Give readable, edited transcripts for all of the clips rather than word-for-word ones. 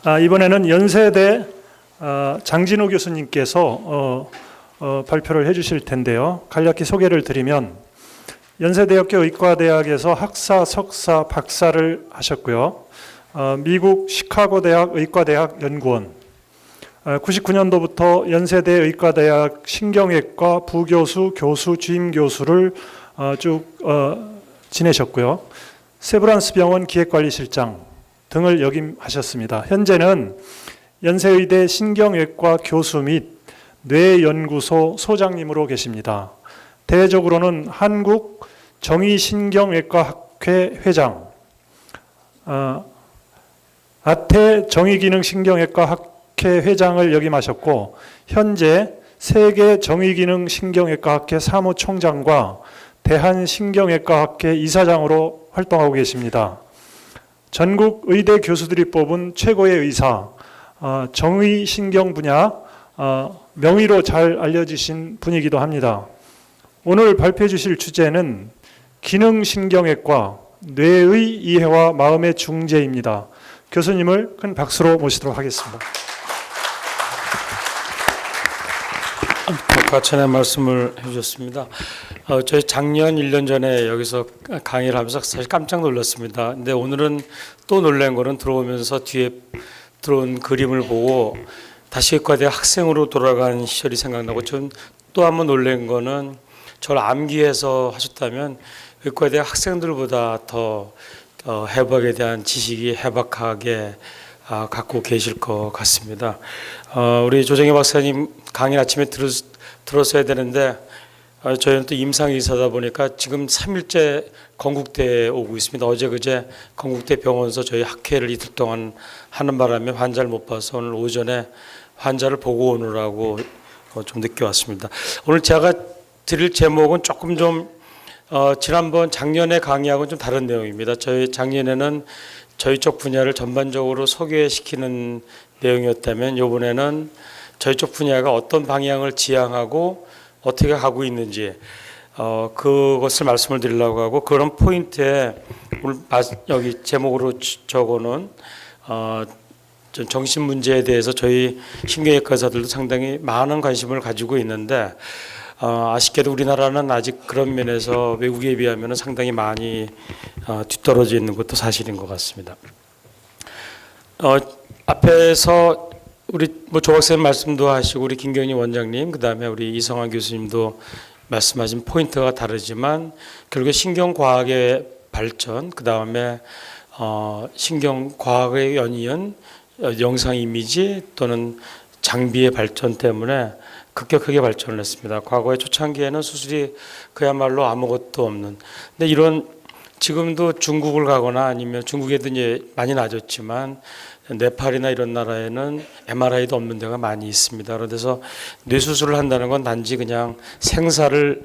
이번에는 연세대 장진호 교수님께서 발표를 해주실 텐데요. 간략히 소개를 드리면 연세대학교 의과대학에서 학사, 석사, 박사를 하셨고요. 미국 시카고 대학 의과대학 연구원, 99년도부터 연세대 의과대학 신경외과 부교수, 교수, 주임 교수를 쭉 지내셨고요. 세브란스 병원 기획관리실장 등을 역임하셨습니다. 현재는 연세의대 신경외과 교수 및 뇌연구소 소장님으로 계십니다. 대외적으로는 한국 정의신경외과학회 회장, 아태 정의기능신경외과학회 회장을 역임하셨고 현재 세계 정의기능신경외과학회 사무총장과 대한신경외과학회 이사장으로 활동하고 계십니다. 전국 의대 교수들이 뽑은 최고의 의사, 정의신경 분야 명의로 잘 알려지신 분이기도 합니다. 오늘 발표해 주실 주제는 기능신경외과, 뇌의 이해와 마음의 중재입니다. 교수님을 큰 박수로 모시도록 하겠습니다. 과찬의 말씀을 해주셨습니다. 저희 작년 1년 전에 여기서 강의를 하면서 사실 깜짝 놀랐습니다. 근데 오늘은 또 놀란 거는 들어오면서 뒤에 들어온 그림을 보고 다시 의과대학 학생으로 돌아간 시절이 생각나고 좀 또 한번 놀란 거는 저를 암기해서 하셨다면 의과대학 학생들보다 더 해부학에 대한 지식이 해박하게 갖고 계실 것 같습니다. 우리 조정희 박사님 강의 아침에 들었어야 되는데 저희는 또 임상의사다 보니까 지금 3일째 건국대에 오고 있습니다. 어제 그제 건국대 병원에서 저희 학회를 이틀 동안 하는 바람에 환자를 못 봐서 오늘 오전에 환자를 보고 오느라고 좀 늦게 왔습니다. 오늘 제가 드릴 제목은 조금 좀 지난번 작년에 강의하고는 좀 다른 내용입니다. 저희 작년에는 저희 쪽 분야를 전반적으로 소개시키는 내용이었다면 이번에는 저희 쪽 분야가 어떤 방향을 지향하고 어떻게 가고 있는지 그것을 말씀을 드리려고 하고 그런 포인트에 오늘 여기 제목으로 적어놓은 정신 문제에 대해서 저희 신경외과 의사들도 상당히 많은 관심을 가지고 있는데 아쉽게도 우리나라는 아직 그런 면에서 외국에 비하면 상당히 많이 뒤떨어져 있는 것도 사실인 것 같습니다. 앞에서 우리 조 박사님 말씀도 하시고 우리 김경림 원장님 그다음에 우리 이성환 교수님도 말씀하신 포인트가 다르지만 결국에 신경과학의 발전 그다음에 신경과학의 연이은 영상 이미지 또는 장비의 발전 때문에 급격하게 발전을 했습니다. 과거의 초창기에는 수술이 그야말로 아무것도 없는. 근데 이런 지금도 중국을 가거나 아니면 중국에도 이제 많이 낮았지만 네팔이나 이런 나라에는 MRI도 없는 데가 많이 있습니다. 그래서 뇌 수술을 한다는 건 단지 그냥 생사를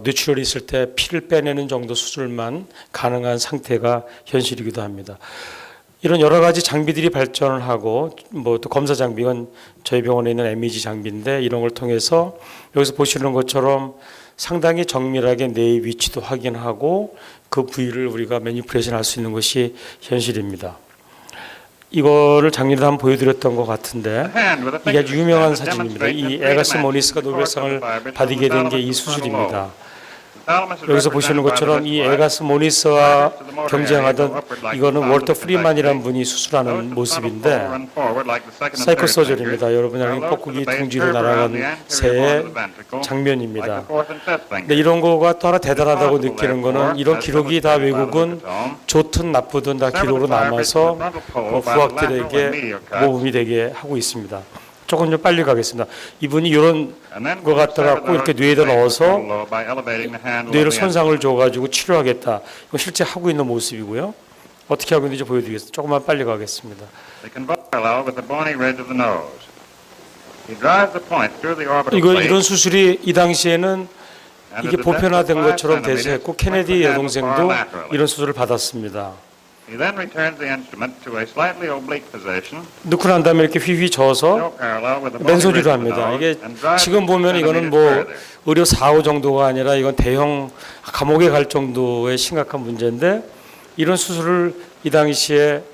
뇌출혈이 있을 때 피를 빼내는 정도 수술만 가능한 상태가 현실이기도 합니다. 이런 여러 가지 장비들이 발전을 하고 뭐 또 검사 장비 이건 저희 병원에 있는 MEG 장비인데 이런 걸 통해서 여기서 보시는 것처럼 상당히 정밀하게 뇌의 위치도 확인하고 그 부위를 우리가 매니플레이션 할 수 있는 것이 현실입니다. 이거를 작년에 한번 보여드렸던 것 같은데 이게 아주 유명한 사진입니다. 이 에가스 모니스가 노벨상을 받게 된 게 이 수술입니다. 여기서 보시는 것처럼 이 에가스 모니스와 경쟁하던 이거는 월터 프리만이라는 분이 수술하는 모습인데 사이코 서저리입니다. 여러분이 뻐꾸기 둥지로 날아간 새의 장면입니다. 근데 이런 거가 또 하나 대단하다고 느끼는 거는 이런 기록이 다 외국은 좋든 나쁘든 다 기록으로 남아서 후학들에게 모범이 되게 하고 있습니다. 조금 좀 빨리 가겠습니다. 이분이 이런 거 갖다갖고 이렇게 뇌에다 넣어서 뇌를 손상을 줘가지고 치료하겠다. 이거 실제 하고 있는 모습이고요. 어떻게 하고 있는지 보여드리겠습니다. 조금만 빨리 가겠습니다. 이런 수술이 이 당시에는 이게 보편화된 것처럼 대세했고 케네디 여동생도 이런 수술을 받았습니다. 넣고 난 다음에 이렇게 휘휘 저어서 맨손으로 합니다. 이게 지금 보면 이거는 뭐 의료 사고 정도가 아니라 이건 대형 감옥에 갈 정도의 심각한 문제인데 이런 수술을 이 당시에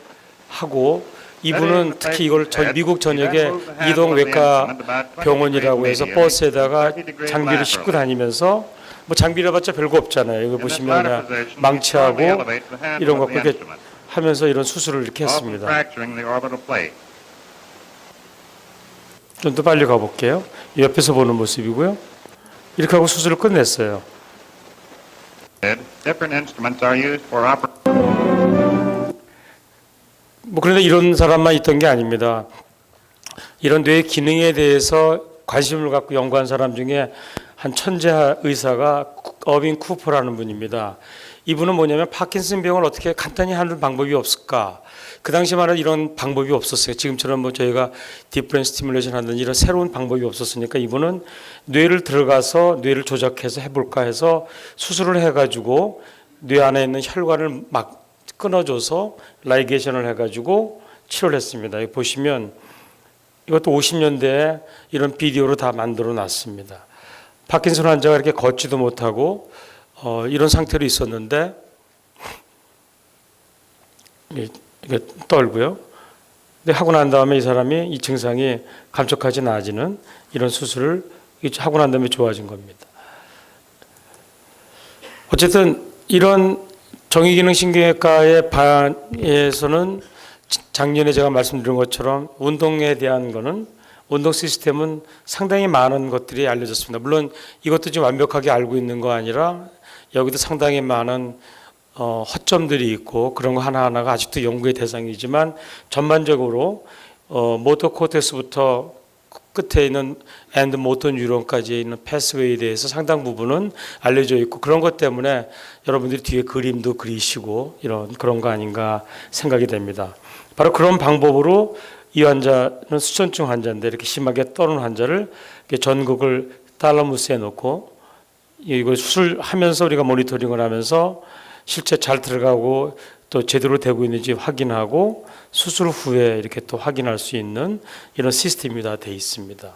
하고 이분은 특히 이걸 미국 전역에 이동외과 병원이라고 해서 버스에다가 장비를 싣고 다니면서 뭐 장비를 봤자 별거 없잖아요. 여기 보시면 그냥 망치하고 이런 거 이렇게 하면서 이런 수술을 이렇게 했습니다. 좀 더 빨리 가볼게요. 옆에서 보는 모습이고요. 이렇게 하고 수술을 끝냈어요. 뭐 그런데 이런 사람만 있던 게 아닙니다. 이런 뇌 기능에 대해서 관심을 갖고 연구한 사람 중에 한 천재 의사가 어빈 쿠퍼라는 분입니다. 이분은 뭐냐면 파킨슨 병을 어떻게 간단히 하는 방법이 없을까? 그 당시만은 이런 방법이 없었어요. 지금처럼 뭐 저희가 디프렌 스티뮬레이션 하는 이런 새로운 방법이 없었으니까 이분은 뇌를 들어가서 뇌를 조작해서 해볼까 해서 수술을 해가지고 뇌 안에 있는 혈관을 막 끊어줘서 라이게이션을 해가지고 치료를 했습니다. 여기 보시면 이것도 50년대에 이런 비디오로 다 만들어 놨습니다. 파킨슨 환자가 이렇게 걷지도 못하고 이런 상태로 있었는데 이게 떨고요. 근데 하고 난 다음에 이 사람이 이 증상이 감쪽같이 나아지는 이런 수술을 하고 난 다음에 좋아진 겁니다. 어쨌든 이런 정의기능신경외과의 반에서는 작년에 제가 말씀드린 것처럼 운동에 대한 거는 운동 시스템은 상당히 많은 것들이 알려졌습니다. 물론 이것도 지금 완벽하게 알고 있는 거 아니라 여기도 상당히 많은 허점들이 있고 그런 거 하나하나가 아직도 연구의 대상이지만 전반적으로 모터 코텍스부터 끝에 있는 엔드 모터 뉴런까지 있는 패스웨이에 대해서 상당 부분은 알려져 있고 그런 것 때문에 여러분들이 뒤에 그림도 그리시고 그런 거 아닌가 생각이 됩니다. 바로 그런 방법으로 이 환자는 수전증 환자인데 이렇게 심하게 떠는 환자를 이렇게 전극을 탈라무스에 놓고 이걸 수술하면서 우리가 모니터링을 하면서 실제 잘 들어가고 또 제대로 되고 있는지 확인하고 수술 후에 이렇게 또 확인할 수 있는 이런 시스템이 다 돼 있습니다.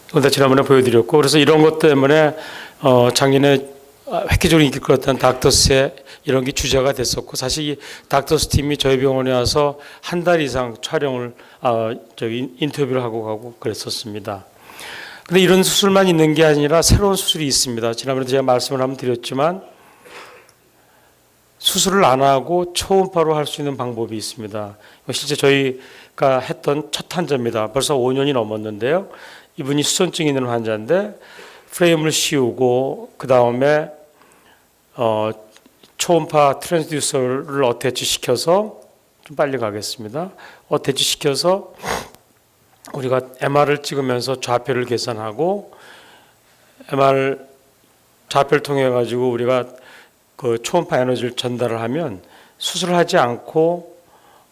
이건 다 지난번에 보여드렸고 그래서 이런 것 때문에 작년에 획기적으로 인기를 끌었던 닥터스의 이런 게 주제가 됐었고 사실 이 닥터스 팀이 저희 병원에 와서 한 달 이상 촬영을 인터뷰를 하고 가고 그랬었습니다. 근데 이런 수술만 있는 게 아니라 새로운 수술이 있습니다. 지난번에 제가 말씀을 한번 드렸지만 수술을 안 하고 초음파로 할 수 있는 방법이 있습니다. 실제 저희가 했던 첫 환자입니다. 벌써 5년이 넘었는데요. 이분이 수전증이 있는 환자인데 프레임을 씌우고 그 다음에 초음파 트랜스듀서를 어태치 시켜서 좀 빨리 가겠습니다. 어태치 시켜서 우리가 MR을 찍으면서 좌표를 계산하고 MR 좌표를 통해 가지고 우리가 그 초음파 에너지를 전달을 하면 수술을 하지 않고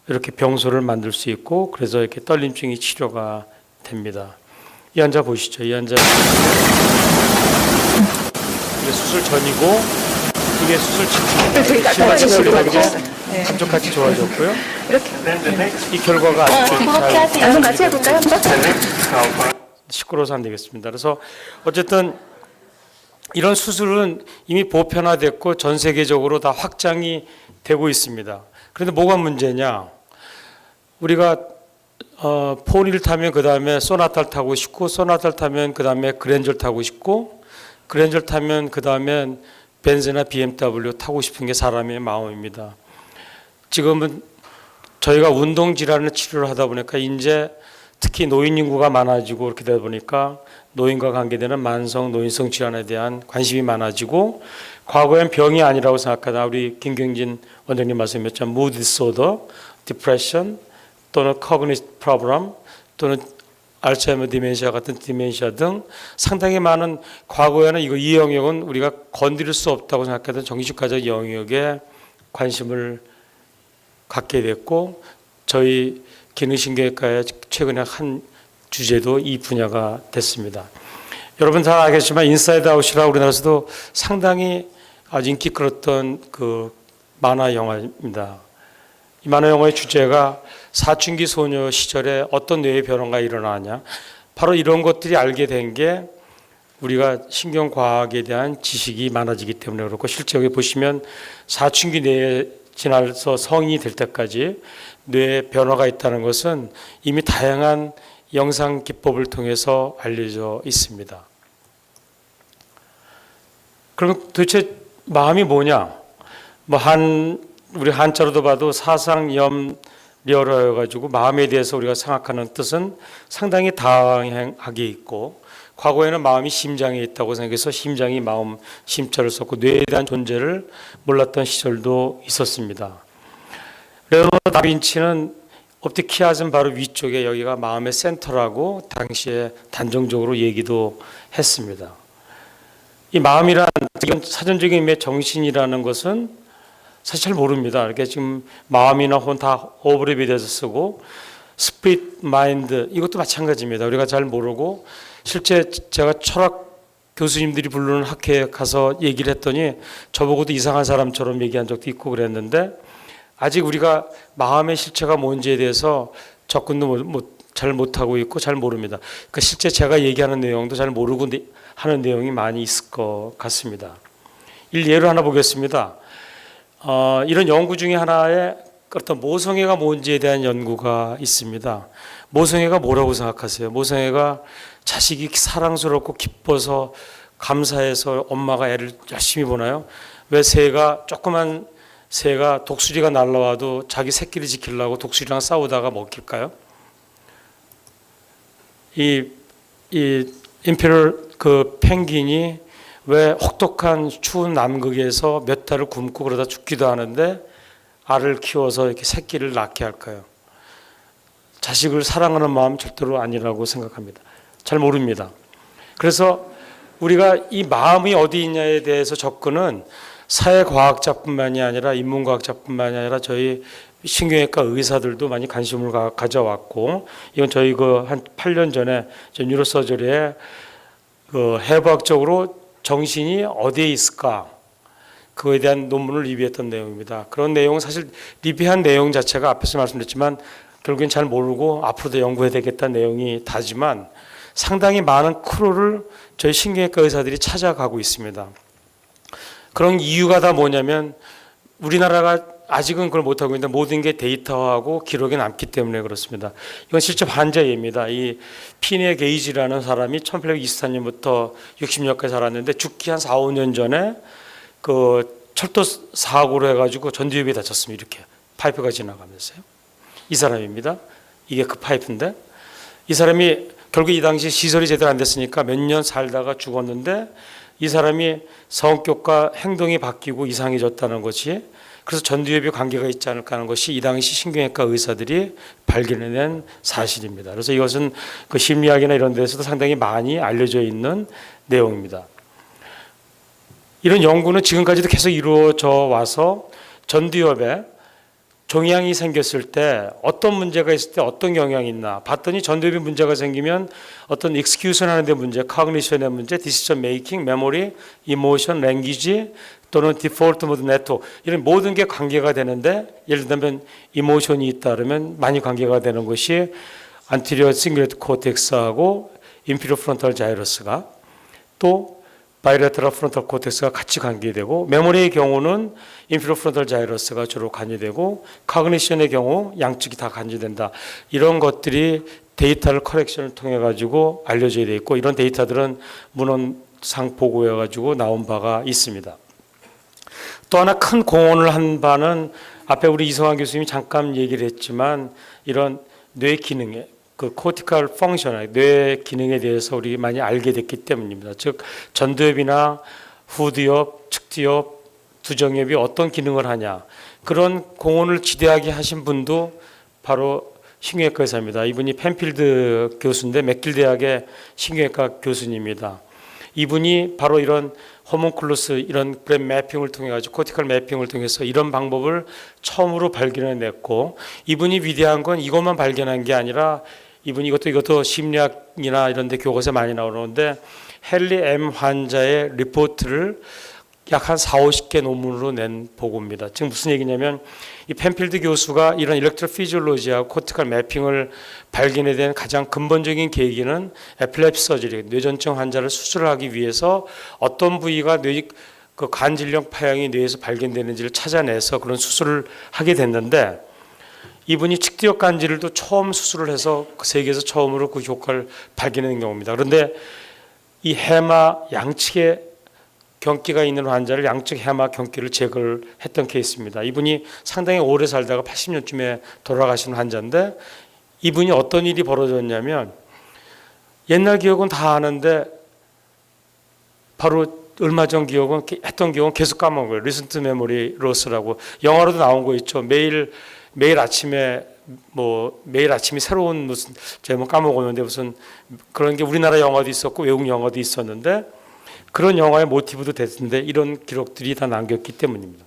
이렇게 병소를 만들 수 있고 그래서 이렇게 떨림증이 치료가 됩니다. 이 환자 보시죠. 이 환자 이게 수술 전이고 이게 수술 직후 실마치 걸리고 감쪽같이 좋아졌고요. 이 결과가 아주 잘 같이 해볼까요? 시끄러워서 안 되겠습니다. 그래서 어쨌든 이런 수술은 이미 보편화됐고 전 세계적으로 다 확장이 되고 있습니다. 그런데 뭐가 문제냐? 우리가 포니를 타면 그 다음에 소나타를 타고 싶고 소나타를 타면 그 다음에 그랜저를 타고 싶고 그랜저를 타면 그 다음에 벤츠나 BMW 타고 싶은 게 사람의 마음입니다. 지금은 저희가 운동 질환을 치료를 하다 보니까 이제 특히 노인 인구가 많아지고 그렇게 되다 보니까 노인과 관계되는 만성 노인성 질환에 대한 관심이 많아지고 과거엔 병이 아니라고 생각하다 우리 김경진 원장님 말씀하셨지만 mood disorder, depression 또는 cognitive problem 또는 알츠하이머 디멘시아 같은 디멘시아 등 상당히 많은 과거에는 이 영역은 우리가 건드릴 수 없다고 생각하던 정신과적 영역에 관심을 갖게 됐고 저희 기능신경외과의 최근에 한 주제도 이 분야가 됐습니다. 여러분 다 알겠지만 인사이드 아웃이라 우리나라에서도 상당히 아주 인기 끌었던 그 만화 영화입니다. 이 만화 영화의 주제가 사춘기 소녀 시절에 어떤 뇌의 변화가 일어나냐 바로 이런 것들이 알게 된 게 우리가 신경과학에 대한 지식이 많아지기 때문에 그렇고, 실제 여기 보시면 사춘기 뇌에 지나서 성인이 될 때까지 뇌에 변화가 있다는 것은 이미 다양한 영상 기법을 통해서 알려져 있습니다. 그럼 도대체 마음이 뭐냐? 우리 한자로도 봐도 사상염려러 가지고 마음에 대해서 우리가 생각하는 뜻은 상당히 다양하게 있고, 과거에는 마음이 심장에 있다고 생각해서 심장이 마음 심자를 썼고, 뇌에 대한 존재를 몰랐던 시절도 있었습니다. 레오나르도 다빈치는 옵티키아즘 바로 위쪽에 여기가 마음의 센터라고 당시에 단정적으로 얘기도 했습니다. 이 마음이란 사전적인 의미의 정신이라는 것은 사실 잘 모릅니다. 이렇게 지금 마음이나 혼 다 오버랩이 돼서 쓰고, 스피릿, 마인드 이것도 마찬가지입니다. 우리가 잘 모르고, 실제 제가 철학 교수님들이 부르는 학회에 가서 얘기를 했더니 저보고도 이상한 사람처럼 얘기한 적도 있고 그랬는데, 아직 우리가 마음의 실체가 뭔지에 대해서 접근도 잘 못하고 있고 잘 모릅니다. 그러니까 실제 제가 얘기하는 내용도 잘 모르고 하는 내용이 많이 있을 것 같습니다. 예를 하나 보겠습니다. 이런 연구 중에 하나에 어떤 모성애가 뭔지에 대한 연구가 있습니다. 모성애가 뭐라고 생각하세요? 모성애가 자식이 사랑스럽고 기뻐서 감사해서 엄마가 애를 열심히 보나요? 왜 조그만 새가 독수리가 날라와도 자기 새끼를 지키려고 독수리랑 싸우다가 먹힐까요? 이 임페럴 그 펭귄이 왜 혹독한 추운 남극에서 몇 달을 굶고 그러다 죽기도 하는데 알을 키워서 이렇게 새끼를 낳게 할까요? 자식을 사랑하는 마음 절대로 아니라고 생각합니다. 잘 모릅니다. 그래서 우리가 이 마음이 어디 있냐에 대해서 접근은 사회과학자뿐만이 아니라 인문과학자뿐만이 아니라 저희 신경외과 의사들도 많이 관심을 가져왔고, 이건 저희 한 8년 전에 뉴로서저리에 해부학적으로 정신이 어디에 있을까, 그거에 대한 논문을 리뷰했던 내용입니다. 그런 내용은 사실 리뷰한 내용 자체가 앞에서 말씀드렸지만 결국엔 잘 모르고 앞으로도 연구해야 되겠다는 내용이 다지만, 상당히 많은 크루를 저희 신경외과 의사들이 찾아가고 있습니다. 그런 이유가 다 뭐냐면, 우리나라가 아직은 그걸 못하고 있는데 모든 게 데이터하고 기록에 남기 때문에 그렇습니다. 이건 실제 반자 예입니다. 이 피네 게이지라는 사람이 1824년부터 60년까지 살았는데 죽기 한 4, 5년 전에 그 철도 사고로 해가지고 전두엽이 다쳤습니다. 이렇게 파이프가 지나가면서요. 이 사람입니다. 이게 그 파이프인데, 이 사람이 결국 이 당시 시설이 제대로 안 됐으니까 몇 년 살다가 죽었는데, 이 사람이 성격과 행동이 바뀌고 이상해졌다는 것이, 그래서 전두엽이 관계가 있지 않을까 하는 것이 이 당시 신경외과 의사들이 발견해낸 사실입니다. 그래서 이것은 그 심리학이나 이런 데서도 상당히 많이 알려져 있는 내용입니다. 이런 연구는 지금까지도 계속 이루어져 와서 전두엽에 종양이 생겼을 때 어떤 문제가 있을 때 어떤 영향이 있나 봤더니, 전두엽에 문제가 생기면 어떤 execution 하는 데 문제, cognition의 문제, decision making, memory, emotion, language 또는 default mode network, 이런 모든 게 관계가 되는데, 예를 들면 emotion이 있다 그러면 많이 관계가 되는 것이 anterior cingulate cortex하고 inferior frontal gyrus가, 또 바이레터럴 프론탈 코텍스가 같이 관계되고, 메모리의 경우는 인피리어 프론탈 자이러스가 주로 관여되고, 카그니션의 경우 양측이 다 관여된다. 이런 것들이 데이터를 커렉션을 통해 가지고 알려져 있고, 이런 데이터들은 문헌상 보고해 가지고 나온 바가 있습니다. 또 하나 큰 공헌을 한 바는 앞에 우리 이성환 교수님이 잠깐 얘기를 했지만, 이런 뇌 기능에 그 코티컬 펑션, 뇌 기능에 대해서 우리 많이 알게 됐기 때문입니다. 즉 전두엽이나 후두엽, 측두엽, 두정엽이 어떤 기능을 하냐, 그런 공헌을 지대하게 하신 분도 바로 신경외과 의사입니다. 이분이 펜필드 교수인데 맥길 대학의 신경외과 교수님입니다. 이분이 바로 이런 호문클루스, 이런 브레인 매핑을 통해 가지고 코티컬 매핑을 통해서 이런 방법을 처음으로 발견해냈고, 이분이 위대한 건 이것만 발견한 게 아니라, 이분이 이것도 심리학이나 이런 데 교과서에 많이 나오는데, 헨리 M 환자의 리포트를 약 한 4, 50개 논문으로 낸 보고입니다. 지금 무슨 얘기냐면 이 펜필드 교수가 이런 일렉트로피지올로지하고 코티칼 매핑을 발견에 대한 가장 근본적인 계기는 에필lep시 서저리, 뇌전증 환자를 수술하기 위해서 어떤 부위가 그 간질령 파형이 뇌에서 발견되는지를 찾아내서 그런 수술을 하게 됐는데, 이분이 측디옥 간질도 처음 수술을 해서 그 세계에서 처음으로 그 효과를 발견한 경우입니다. 그런데 이 해마 양측에 경기가 있는 환자를 양측 해마 경기를 제거를 했던 케이스입니다. 이분이 상당히 오래 살다가 80년쯤에 돌아가신 환자인데, 이분이 어떤 일이 벌어졌냐면 옛날 기억은 다 아는데 바로 얼마 전 기억은 했던 기억은 계속 까먹은 거예요. 리센트 메모리 로스라고 영화로도 나온 거 있죠. 매일 아침에 매일 아침이 새로운 무슨 제목 까먹었는데 무슨 그런 게 우리나라 영화도 있었고 외국 영화도 있었는데 그런 영화의 모티브도 됐는데 이런 기록들이 다 남겼기 때문입니다.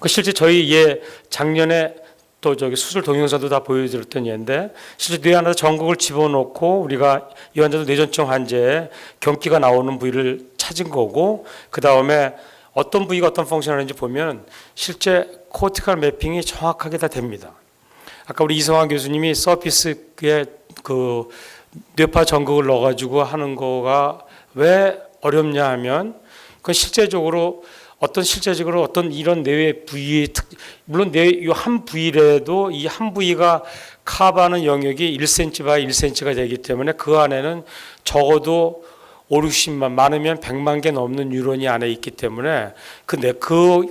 실제 저희 작년에 또 수술 동영상도 다 보여드렸던 예인데, 실제 뇌 안에서 전극을 집어넣고 우리가 이 환자도 뇌전증 환자의 경기가 나오는 부위를 찾은 거고, 그 다음에 어떤 부위가 어떤 펑션을 하는지 보면 실제 코티칼 매핑이 정확하게 다 됩니다. 아까 우리 이성환 교수님이 서피스에 그 뇌파 전극을 넣어가지고 하는 거가 왜 어렵냐 하면, 그건 실제적으로 어떤 이런 뇌의 부위, 물론 뇌 한 부위라도 이 한 부위가 커버하는 영역이 1cm by 1cm가 되기 때문에 그 안에는 적어도 5, 60만, 많으면 100만 개 넘는 뉴런이 안에 있기 때문에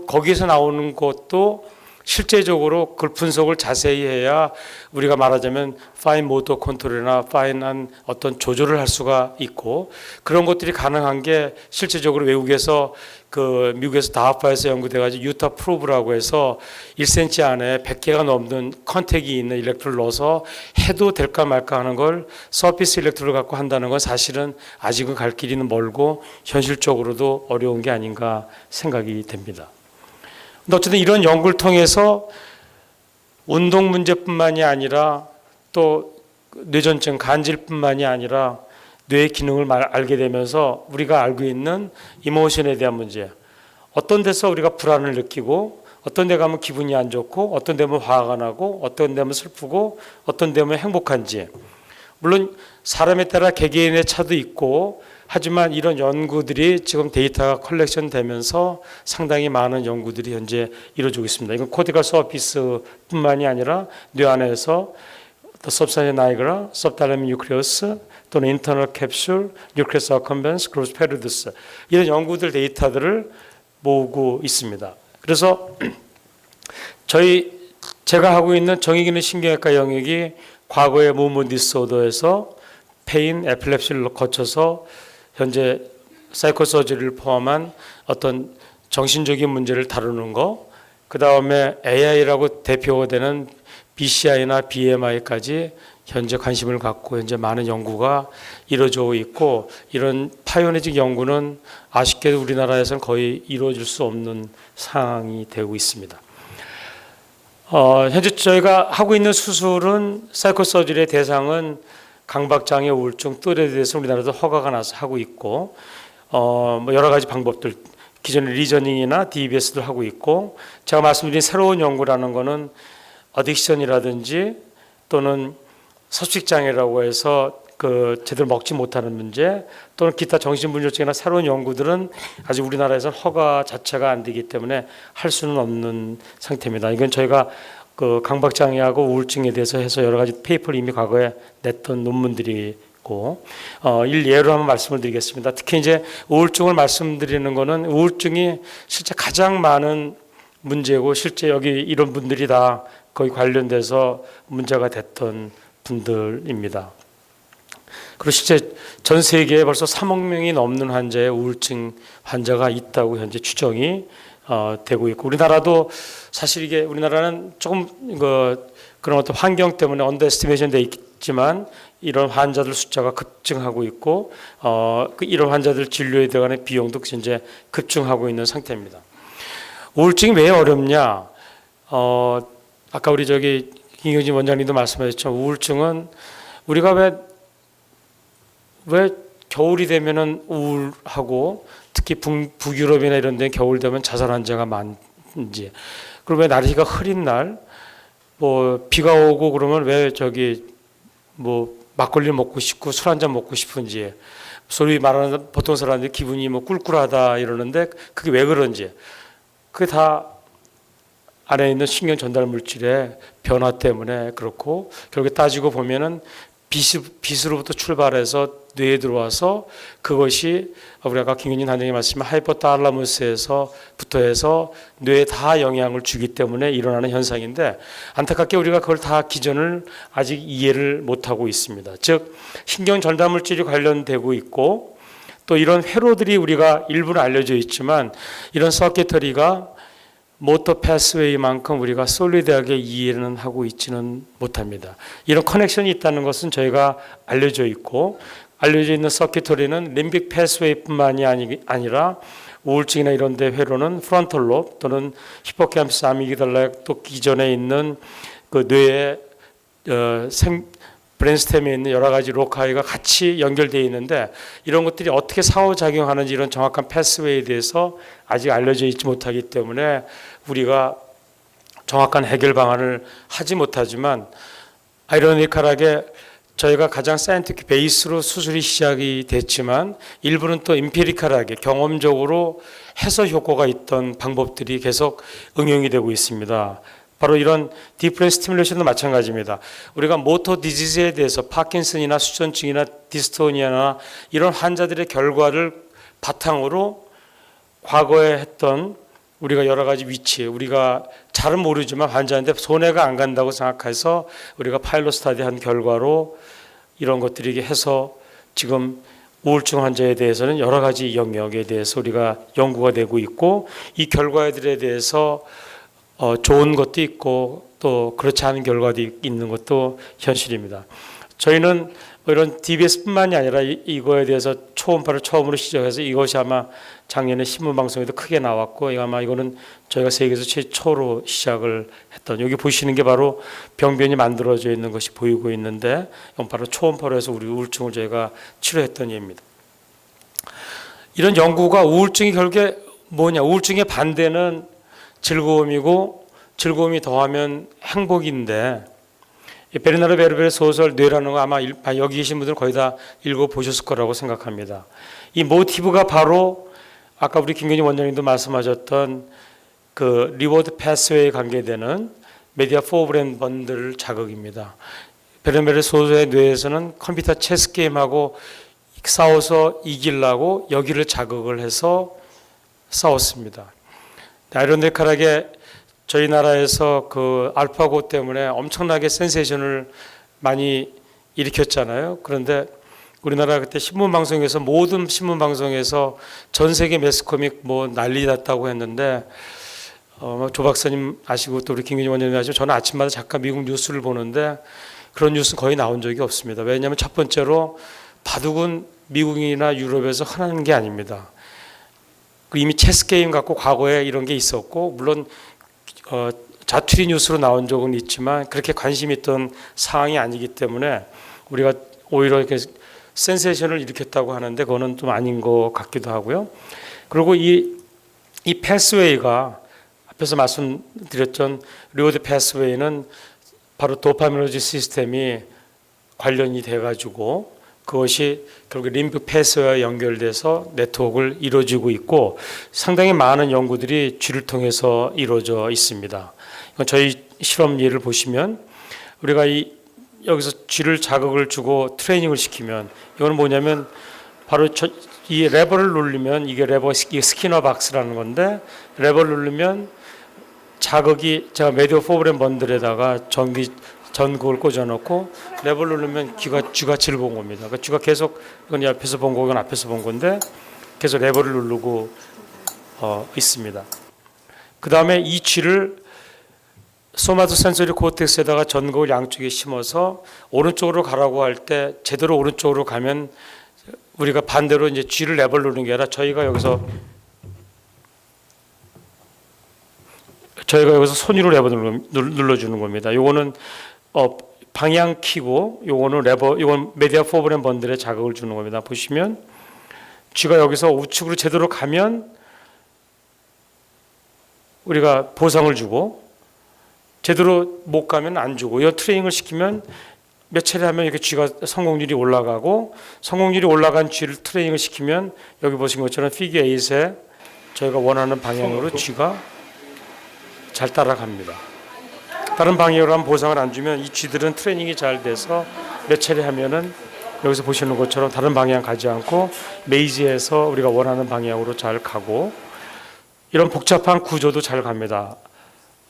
거기에서 나오는 것도 실제적으로 그걸 분석을 자세히 해야 우리가 말하자면 파인 모터 컨트롤이나 파인한 어떤 조절을 할 수가 있고, 그런 것들이 가능한 게 실제적으로 외국에서 미국에서 다하파에서 연구돼가지고 유타 프로브라고 해서 1cm 안에 100개가 넘는 컨택이 있는 일렉트로를 넣어서 해도 될까 말까 하는 걸 서피스 일렉트로를 갖고 한다는 건 사실은 아직은 갈 길이는 멀고 현실적으로도 어려운 게 아닌가 생각이 됩니다. 근데 어쨌든 이런 연구를 통해서 운동 문제뿐만이 아니라 또 뇌전증, 간질뿐만이 아니라 뇌의 기능을 알게 되면서 우리가 알고 있는 이모션에 대한 문제, 어떤 데서 우리가 불안을 느끼고 어떤 데 가면 기분이 안 좋고 어떤 데 가면 화가 나고 어떤 데 가면 슬프고 어떤 데 가면 행복한지, 물론 사람에 따라 개개인의 차도 있고 하지만 이런 연구들이 지금 데이터가 컬렉션 되면서 상당히 많은 연구들이 현재 이루어지고 있습니다. 이건 코티칼 서피스뿐만이 아니라 뇌 안에서 substantia nigra, subthalamic nucleus 또는 internal capsule, nucleus accumbens, globus pallidus, 이런 연구들 데이터들을 모으고 있습니다. 그래서 제가 하고 있는 정의기능 신경외과 영역이 과거의 무브먼트 디스오더에서 페인, 에필lep시를 거쳐서 현재 사이코서저리를 포함한 어떤 정신적인 문제를 다루는 거, 그 다음에 AI라고 대표가 되는 BCI나 BMI까지 현재 관심을 갖고 현재 많은 연구가 이루어지고 있고, 이런 파이오니직 연구는 아쉽게도 우리나라에서는 거의 이루어질 수 없는 상황이 되고 있습니다. 현재 저희가 하고 있는 수술은 사이코서저리의 대상은 강박장애, 우울증, 뜰에 대해서 우리나라도 허가가 나서 하고 있고, 여러 가지 방법들, 기존의 리저닝이나 DBS도 하고 있고, 제가 말씀드린 새로운 연구라는 거는 어딕션이라든지 또는 섭식장애라고 해서 제대로 먹지 못하는 문제, 또는 기타 정신분열증이나 새로운 연구들은 아직 우리나라에서는 허가 자체가 안 되기 때문에 할 수는 없는 상태입니다. 이건 저희가 강박장애하고 우울증에 대해서 해서 여러 가지 페이퍼를 이미 과거에 냈던 논문들이고, 예로 한번 말씀을 드리겠습니다. 특히 이제 우울증을 말씀드리는 거는 우울증이 실제 가장 많은 문제고, 실제 여기 이런 분들이 다 거의 관련돼서 문제가 됐던 분들입니다. 그리고 실제 전 세계에 벌써 3억 명이 넘는 환자의 우울증 환자가 있다고 현재 추정이 되고 있고, 우리나라도 사실 이게 우리나라는 조금 그런 어떤 환경 때문에 언더에스티메이션 돼 있지만 이런 환자들 숫자가 급증하고 있고, 이런 환자들 진료에 들어가는 비용도 현재 급증하고 있는 상태입니다. 우울증이 왜 어렵냐? 아까 우리 김경진 원장님도 말씀하셨죠. 우울증은 우리가 왜 겨울이 되면은 우울하고 특히 북유럽이나 이런 데 겨울 되면 자살 환자가 많은지, 그리고 왜 날씨가 흐린 날, 뭐 비가 오고 그러면 왜 저기 뭐 막걸리 먹고 싶고 술 한잔 먹고 싶은지, 소위 말하는 보통 사람들이 기분이 뭐 꿀꿀하다 이러는데 그게 왜 그런지, 그게 다 안에 있는 신경 전달 물질의 변화 때문에 그렇고, 결국에 따지고 보면은 빛으로부터 출발해서 뇌에 들어와서 그것이 우리 아까 김윤진 단장님 말씀하신 하이포탈라무스에서부터 해서 뇌에 다 영향을 주기 때문에 일어나는 현상인데, 안타깝게 우리가 그걸 다 기전을 아직 이해를 못하고 있습니다. 즉 신경 전달 물질이 관련되고 있고, 또 이런 회로들이 우리가 일부는 알려져 있지만 이런 서킷터리가 모터 패스웨이만큼 우리가 솔리드하게 이해는 하고 있지는 못합니다. 이런 커넥션이 있다는 것은 저희가 알려져 있고, 알려져 있는 서킷터리는 림빅 패스웨이뿐만이 아니라 우울증이나 이런 데 회로는 프론털 로브 또는 히포캠퍼스 아미기달라, 또 기존에 있는 그 뇌의 브레인스템에 있는 여러 가지 로카이가 같이 연결되어 있는데, 이런 것들이 어떻게 상호작용하는지 이런 정확한 패스웨이에 대해서 아직 알려져 있지 못하기 때문에 우리가 정확한 해결 방안을 하지 못하지만, 아이러니컬하게 저희가 가장 사이언티픽 베이스로 수술이 시작이 됐지만 일부는 또 임피리컬하게 경험적으로 해서 효과가 있던 방법들이 계속 응용이 되고 있습니다. 바로 이런 디프레 스티뮬레이션도 마찬가지입니다. 우리가 모터 디지즈에 대해서 파킨슨이나 수전증이나 디스토니아나 이런 환자들의 결과를 바탕으로 과거에 했던 우리가 여러 가지 위치, 우리가 잘은 모르지만 환자한테 손해가 안 간다고 생각해서 우리가 파일럿 스터디한 결과로 이런 것들이 해서 지금 우울증 환자에 대해서는 여러 가지 영역에 대해서 우리가 연구가 되고 있고, 이 결과들에 대해서 좋은 것도 있고 또 그렇지 않은 결과도 있는 것도 현실입니다. 저희는 이런 DBS뿐만이 아니라 이거에 대해서 초음파를 처음으로 시작해서 이것이 아마 작년에 신문 방송에도 크게 나왔고, 아마 이거는 저희가 세계에서 최초로 시작을 했던, 여기 보시는 게 바로 병변이 만들어져 있는 것이 보이고 있는데, 이건 바로 초음파로 해서 우리 우울증을 저희가 치료했던 예입니다. 이런 연구가 우울증이 결국에 뭐냐, 우울증의 반대는 즐거움이고 즐거움이 더하면 행복인데, 베르나르 베르베르 소설 뇌라는 거 아마 여기 계신 분들은 거의 다 읽어보셨을 거라고 생각합니다. 이 모티브가 바로 아까 우리 김근희 원장님도 말씀하셨던 그 리워드 패스웨이에 관계되는 메디아 포브랜 번들 자극입니다. 베르베르 소설의 뇌에서는 컴퓨터 체스 게임하고 싸워서 이기려고 여기를 자극을 해서 싸웠습니다. 아이러니컬하게 저희 나라에서 그 알파고 때문에 엄청나게 센세이션을 많이 일으켰잖아요. 그런데 우리나라 그때 신문방송에서, 모든 신문방송에서 전 세계 매스컴이 뭐 난리 났다고 했는데, 조 박사님 아시고 또 우리 김근희 원장님 아시고, 저는 아침마다 잠깐 미국 뉴스를 보는데 그런 뉴스는 거의 나온 적이 없습니다. 왜냐하면 첫 번째로 바둑은 미국이나 유럽에서 흔한 게 아닙니다. 이미 체스 게임 갖고 과거에 이런 게 있었고, 물론 자투리 뉴스로 나온 적은 있지만 그렇게 관심 있던 사항이 아니기 때문에 우리가 오히려 이렇게 센세이션을 일으켰다고 하는데 그거는 좀 아닌 것 같기도 하고요. 그리고 이 패스웨이가 앞에서 말씀드렸던 리워드 패스웨이는 바로 도파미너지 시스템이 관련이 돼가지고 그것이 결국 림프 패스와 연결돼서 네트워크를 이루어지고 있고, 상당히 많은 연구들이 쥐를 통해서 이루어져 있습니다. 이건 저희 실험 예를 보시면, 우리가 여기서 쥐를 자극을 주고 트레이닝을 시키면, 이거는 뭐냐면 바로 이 레버를 누르면, 이게 스키너 박스라는 건데, 레버를 누르면 자극이, 제가 메디어 포브랜 번들에다가 전구를 꽂아놓고 레버를 누르면 쥐가 쥐를 본 겁니다. 그러니까 쥐가 계속, 이건 앞에서 본 거고 이건 앞에서 본 건데 계속 레버를 누르고 있습니다. 그 다음에 이 쥐를 소마토 센서리 코텍스에다가 전구를 양쪽에 심어서 오른쪽으로 가라고 할 때 제대로 오른쪽으로 가면, 우리가 반대로 이제 쥐를 레버를 누르는 게 아니라 저희가 여기서 손으로 레버 눌러주는 겁니다. 요거는 방향 키고, 요거는 레버, 요건 메디아 포브랜 번들에 자극을 주는 겁니다. 보시면 쥐가 여기서 우측으로 제대로 가면 우리가 보상을 주고 제대로 못 가면 안 주고, 이 트레이닝을 시키면 몇 차례 하면 이렇게 쥐가 성공률이 올라가고, 성공률이 올라간 쥐를 트레이닝을 시키면 여기 보신 것처럼 피겨 8에 저희가 원하는 방향으로 쥐가 잘 따라갑니다. 다른 방향으로 하면 보상을 안 주면 이 쥐들은 트레이닝이 잘 돼서 몇 차례 하면은 여기서 보시는 것처럼 다른 방향 가지 않고 메이즈에서 우리가 원하는 방향으로 잘 가고, 이런 복잡한 구조도 잘 갑니다.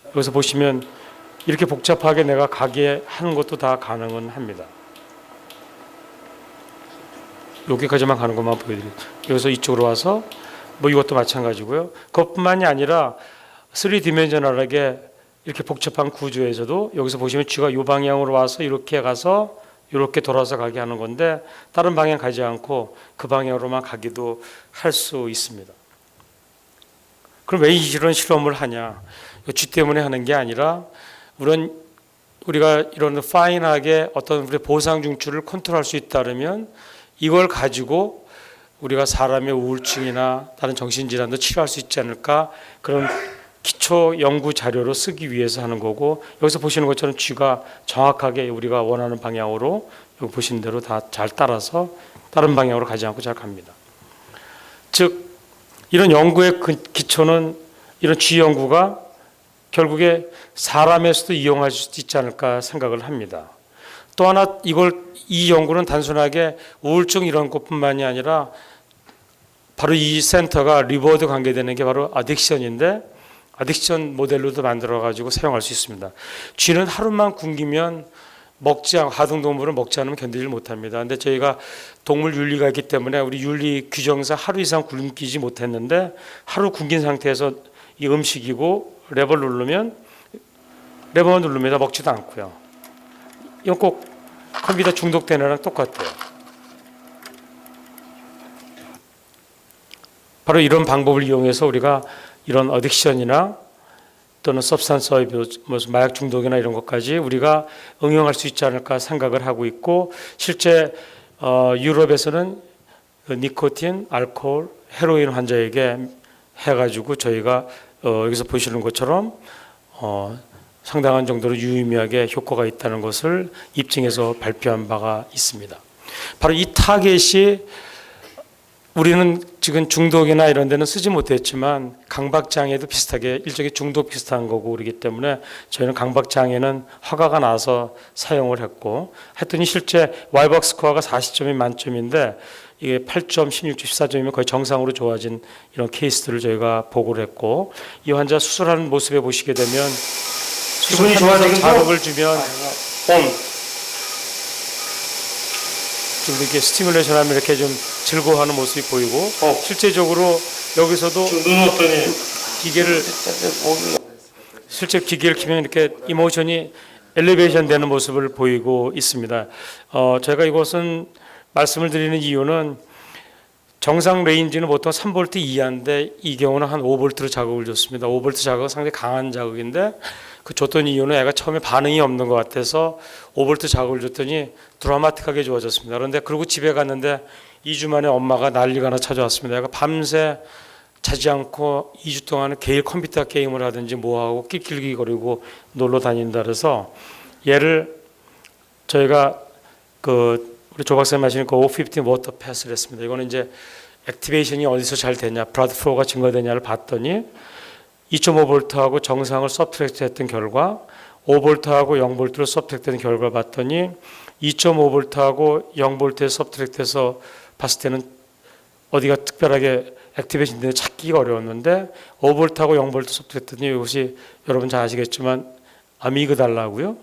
여기서 보시면 이렇게 복잡하게 내가 가게 하는 것도 다 가능은 합니다. 여기까지만 가는 것만 보여드릴게요. 여기서 이쪽으로 와서 뭐 이것도 마찬가지고요. 그것뿐만이 아니라 3디멘셔널하게 이렇게 복잡한 구조에서도 여기서 보시면 쥐가 이 방향으로 와서 이렇게 가서 이렇게 돌아서 가게 하는 건데, 다른 방향 가지 않고 그 방향으로만 가기도 할 수 있습니다. 그럼 왜 이런 실험을 하냐? 쥐 때문에 하는 게 아니라 우리가 이런 파인하게 어떤 우리 보상 중추를 컨트롤할 수 있다면 이걸 가지고 우리가 사람의 우울증이나 다른 정신질환도 치료할 수 있지 않을까, 그런 기초 연구 자료로 쓰기 위해서 하는 거고, 여기서 보시는 것처럼 쥐가 정확하게 우리가 원하는 방향으로 여기 보시는 대로 다 잘 따라서 다른 방향으로 가지 않고 잘 갑니다. 즉 이런 연구의 기초는, 이런 쥐 연구가 결국에 사람에서도 이용할 수 있지 않을까 생각을 합니다. 또 하나, 이 연구는 단순하게 우울증 이런 것뿐만이 아니라 바로 이 센터가 리워드 관계되는 게 바로 어딕션인데, 어딕션 모델로도 만들어 가지고 사용할 수 있습니다. 쥐는 하루만 굶기면 하등동물을 먹지 않으면 견디질 못합니다. 근데 저희가 동물 윤리가 있기 때문에 우리 윤리 규정상 하루 이상 굶기지 못했는데, 하루 굶긴 상태에서 이 음식이고 레버만 누릅니다. 먹지도 않고요. 이건 꼭 컴퓨터 중독되는 거랑 똑같아요. 바로 이런 방법을 이용해서 우리가 이런 어딕션이나 또는 서브스탄스 어비우즈, 마약 중독이나 이런 것까지 우리가 응용할 수 있지 않을까 생각을 하고 있고, 실제 유럽에서는 니코틴, 알코올, 헤로인 환자에게 해가지고 저희가 여기서 보시는 것처럼 상당한 정도로 유의미하게 효과가 있다는 것을 입증해서 발표한 바가 있습니다. 바로 이 타겟이, 우리는 지금 중독이나 이런 데는 쓰지 못했지만 강박장애도 비슷하게 일종의 중독 비슷한 거고 그러기 때문에 저희는 강박장애는 허가가 나서 사용을 했더니 실제 와이벅 스코어가 40점이 만점인데 이게 8점, 16점, 14점이면 거의 정상으로 좋아진 이런 케이스들을 저희가 보고를 했고, 이 환자 수술하는 모습에 보시게 되면 기분이 좋아지면서 자극을 주면 좀 이렇게 스티뮬레이션 하면 이렇게 좀 즐거워하는 모습이 보이고, 실제적으로 여기서도 누웠더니 실제 기계를 키면 이렇게 이모션이 엘리베이션 되는 모습을 보이고 있습니다. 제가 이것은 말씀을 드리는 이유는, 정상 레인지는 보통 3V 이하인데 이 경우는 한 5V로 자극을 줬습니다. 5V 자극은 상당히 강한 자극인데, 그 줬던 이유는 애가 처음에 반응이 없는 것 같아서 5V 자극을 줬더니 드라마틱하게 좋아졌습니다. 그런데 그리고 집에 갔는데 2주 만에 엄마가 난리가 나 찾아왔습니다. 애가 밤새 자지 않고 2주 동안은 개일 컴퓨터 게임을 하든지 뭐하고 낄낄거리고 놀러 다닌다 그래서 얘를 저희가 우리 조 박사님 하시는 그 O15 워터 패스를 했습니다. 이거는 이제 액티베이션이 어디서 잘 되냐, 블러드 플로우가 증가되냐를 봤더니 2.5V하고 정상을 서브트랙트 했던 결과, 5V하고 0V로 서브트랙트 된 결과를 봤더니 2.5V하고 0V에 서브트랙트해서 봤을 때는 어디가 특별하게 액티베이션 되는지 찾기가 어려웠는데, 5V하고 0V 서브트랙트 했더니 이것이 여러분 잘 아시겠지만 아미그달라고요.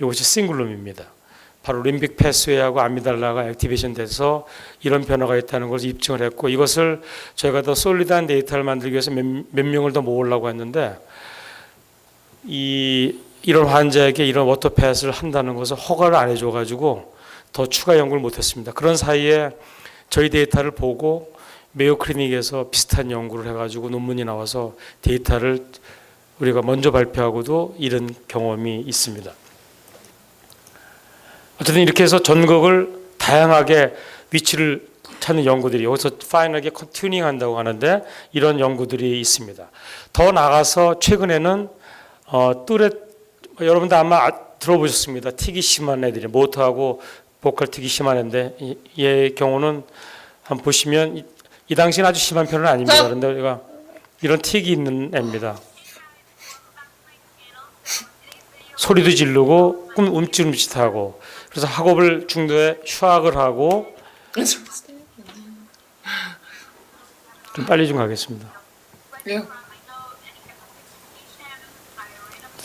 이것이 싱글룸입니다. 바로 림빅 패스웨이하고 아미달라가 액티베이션 돼서 이런 변화가 있다는 것을 입증을 했고, 이것을 저희가 더 솔리드한 데이터를 만들기 위해서 몇 명을 더 모으려고 했는데, 이런 환자에게 이런 워터 패스를 한다는 것을 허가를 안 해줘가지고 더 추가 연구를 못했습니다. 그런 사이에 저희 데이터를 보고 메이오 클리닉에서 비슷한 연구를 해가지고 논문이 나와서 데이터를 우리가 먼저 발표하고도 이런 경험이 있습니다. 어쨌든 이렇게 해서 전극을 다양하게 위치를 찾는 연구들이 여기서 파이널하게 튜닝한다고 하는데 이런 연구들이 있습니다. 더 나가서 최근에는 뚜렛 여러분들 아마 들어보셨습니다. 틱이 심한 애들이 모터하고 보컬 틱이 심한 애인데 얘의 경우는 한번 보시면 이 당시는 아주 심한 편은 아닙니다. 그런데 우리가 이런 틱이 있는 애입니다. 소리도 지르고 움찔움찔하고 그래서 학업을 중도에 휴학을 하고 좀 빨리 좀 가겠습니다.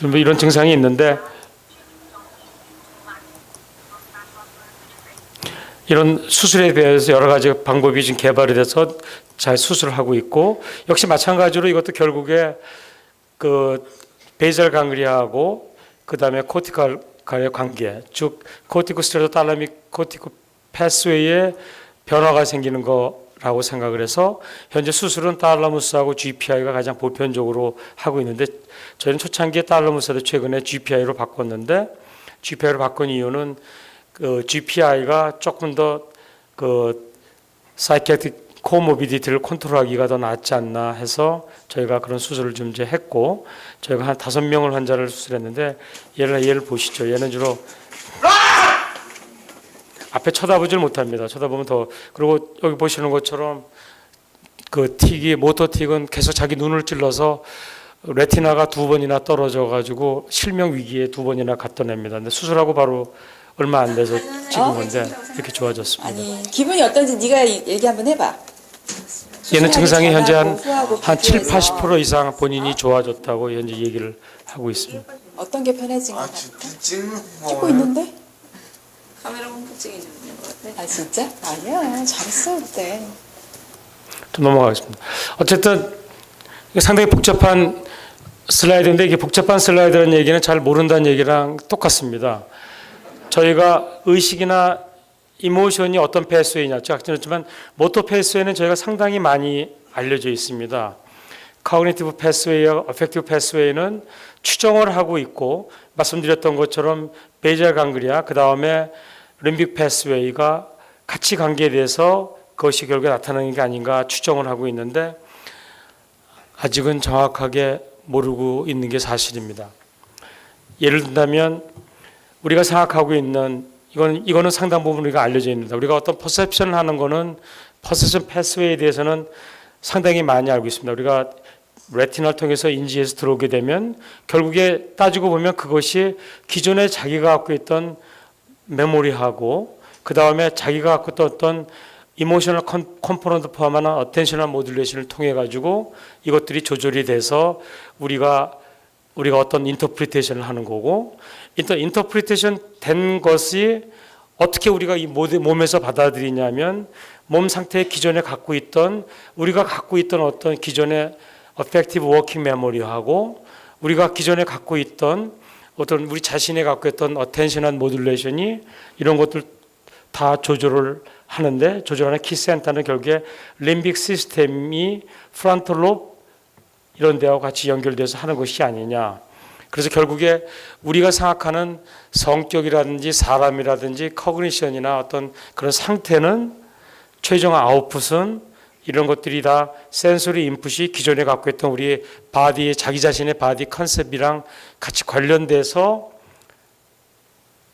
뭐 이런 증상이 있는데 이런 수술에 대해서 여러 가지 방법이 지금 개발이 돼서 잘 수술을 하고 있고 역시 마찬가지로 이것도 결국에 그 베이설 강글리아하고 그 다음에 코티칼과의 관계, 즉 코티코스테로이드 탈라믹 코티코 패스웨이에 변화가 생기는 거라고 생각을 해서 현재 수술은 탈라무스하고 GPI가 가장 보편적으로 하고 있는데 저희는 초창기에 탈라무스도 최근에 GPI로 바꿨는데 GPI로 바꾼 이유는 그 GPI가 조금 더 그 사이키아트릭 코모비디티를 컨트롤하기가 더 낫지 않나 해서 저희가 그런 수술을 좀 이제 했고 저희가 한 5명을 환자를 수술했는데 얘를 보시죠. 얘는 주로 앞에 쳐다보질 못합니다. 쳐다보면 더 그리고 여기 보시는 것처럼 그 틱이 모터 틱은 계속 자기 눈을 찔러서 레티나가 2번이나 떨어져 가지고 실명 위기에 2번이나 갔던 애입니다. 근데 수술하고 바로 얼마 안 돼서 찍은 건데 이렇게 좋아졌습니다. 아니 기분이 어떤지 네가 얘기 한번 해봐. 얘는 증상이 현재 한 후하고 7, 비교해서 80% 이상 본인이 좋아졌다고 현재 얘기를 하고 있습니다. 어떤 게 편해진 것 같아? 진짜 찍고 있는데? 카메라 공포증이 좀 있는 것 같아. 아 진짜? 아니야 잘했어 그때. 좀 넘어가겠습니다. 어쨌든 이게 상당히 복잡한 슬라이드인데 이게 복잡한 슬라이드라는 얘기는 잘 모른다는 얘기랑 똑같습니다. 저희가 의식이나 이모션이 어떤 패스웨이냐 작전했지만 모터 패스웨이는 저희가 상당히 많이 알려져 있습니다. 커그니티브 패스웨이와 어펙티브 패스웨이는 추정을 하고 있고 말씀드렸던 것처럼 베이젤 강글리아 그 다음에 림빅 패스웨이가 같이 관계돼서 그것이 결국에 나타나는 게 아닌가 추정을 하고 있는데 아직은 정확하게 모르고 있는 게 사실입니다. 예를 든다면 우리가 생각하고 있는 이거는 상당 부분 우리가 알려져 있습니다. 우리가 어떤 퍼셉션을 하는 거는 퍼셉션 패스웨이에 대해서는 상당히 많이 알고 있습니다. 우리가 레티나를 통해서 인지에서 들어오게 되면 결국에 따지고 보면 그것이 기존에 자기가 갖고 있던 메모리하고 그 다음에 자기가 갖고 있던 어떤 이모셔널 컴포넌트 포함하는 어텐셔널 모듈레이션을 통해 가지고 이것들이 조절이 돼서 우리가 어떤 인터프리테이션을 하는 거고 인터프리테이션 된 것이 어떻게 우리가 이 몸에서 받아들이냐면 몸 상태에 기존에 갖고 있던 우리가 갖고 있던 어떤 기존의 effective working memory하고 우리가 기존에 갖고 있던 어떤 우리 자신이 갖고 있던 attentional modulation이 이런 것들 다 조절을 하는데 조절하는 키센터는 결국에 림빅 시스템이 프론탈 로브 이런 데하고 같이 연결돼서 하는 것이 아니냐. 그래서 결국에 우리가 생각하는 성격이라든지 사람이라든지 커그니션이나 어떤 그런 상태는 최종 아웃풋은 이런 것들이 다 센소리 인풋이 기존에 갖고 있던 우리 바디의 자기 자신의 바디 컨셉이랑 같이 관련돼서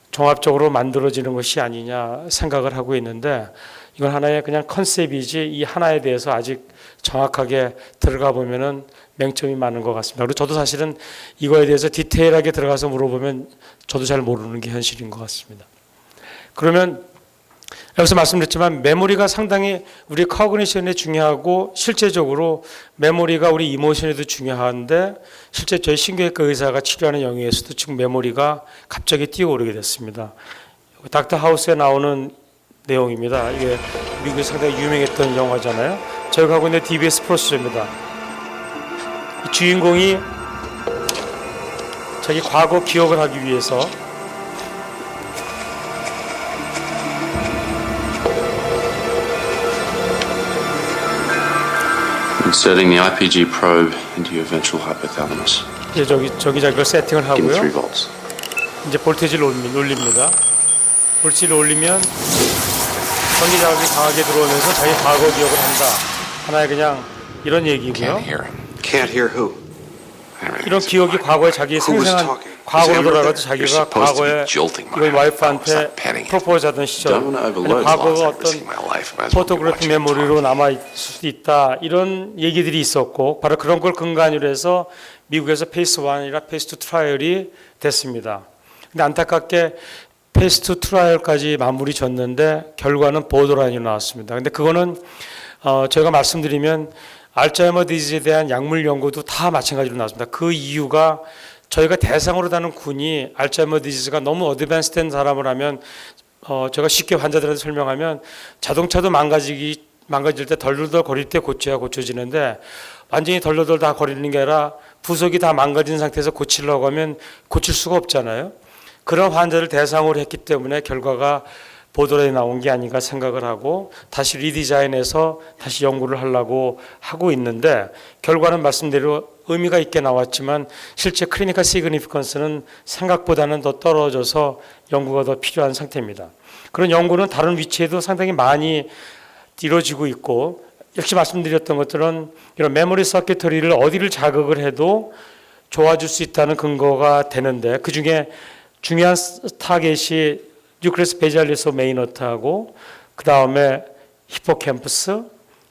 종합적으로 만들어지는 것이 아니냐 생각을 하고 있는데 이건 하나의 그냥 컨셉이지 이 하나에 대해서 아직 정확하게 들어가 보면은 맹점이 많은 것 같습니다. 그리고 저도 사실은 이거에 대해서 디테일하게 들어가서 물어보면 저도 잘 모르는 게 현실인 것 같습니다. 그러면 여기서 말씀드렸지만 메모리가 상당히 우리 커그니션에 중요하고 실제적으로 메모리가 우리 이모션에도 중요한데 실제 저희 신경외과 의사가 치료하는 영역에서도 지금 메모리가 갑자기 뛰어오르게 됐습니다. 닥터 하우스에 나오는 내용입니다. 이게 미국에 상당히 유명했던 영화잖아요. 저희가 하고 있는 DBS 프로세서입니다. 이 주인공이 자기 과거 기억을 하기 위해서 Inserting the IPG probe into your ventral hypothalamus. 이제 저기 그걸 세팅을 Give me 3 하고요. volts. 이제 볼테이지를 올립니다. 볼테이지를 올리면 전기 자극이 강하게 들어오면서 자기 과거 기억을 한다. 하나의 그냥 이런 얘기고요. Can't hear him. Can't hear who? I don't 이런 think 기억이 과거에 자기 Who was 생생한 talking? 과거로 Was 돌아가도 Amber 자기가 You're supposed to be 과거에 jolting my 이걸 heart. 와이프한테 Stop petting it. 프로포즈하던 시절 Don't overload 아니, 과거가 Alzheimer's 어떤 in my life. I might as well be 포토그래피 watching it 메모리로 남아있을 수도 있다. 이런 얘기들이 있었고 바로 그런 걸 근간으로 해서 미국에서 페이스 1이라 페이스 2 트라이얼이 됐습니다. 근데 안타깝게 페이스 2 트라이얼까지 마무리 졌는데 결과는 보더라인이 나왔습니다. 근데 그거는 저희가 말씀드리면 알츠하이머 디지즈에 대한 약물 연구도 다 마찬가지로 나왔습니다. 그 이유가 저희가 대상으로 다는 군이 알츠하이머 디지즈가 너무 어드밴스된 사람을 하면 제가 쉽게 환자들한테 설명하면 자동차도 망가질 때 덜덜덜 거릴 때 고쳐야 고쳐지는데 완전히 덜덜덜 다 거리는 게 아니라 부속이 다 망가진 상태에서 고치려고 하면 고칠 수가 없잖아요. 그런 환자를 대상으로 했기 때문에 결과가 보도에 나온 게 아닌가 생각을 하고 다시 리디자인해서 다시 연구를 하려고 하고 있는데 결과는 말씀대로 의미가 있게 나왔지만 실제 클리니컬 시그니피컨스는 생각보다는 더 떨어져서 연구가 더 필요한 상태입니다. 그런 연구는 다른 위치에도 상당히 많이 이루어지고 있고 역시 말씀드렸던 것들은 이런 메모리 서킷터리를 어디를 자극을 해도 좋아질 수 있다는 근거가 되는데 그중에 중요한 타겟이 뉴클레스 베잘리스 메이너트하고 그 다음에 히포캠퍼스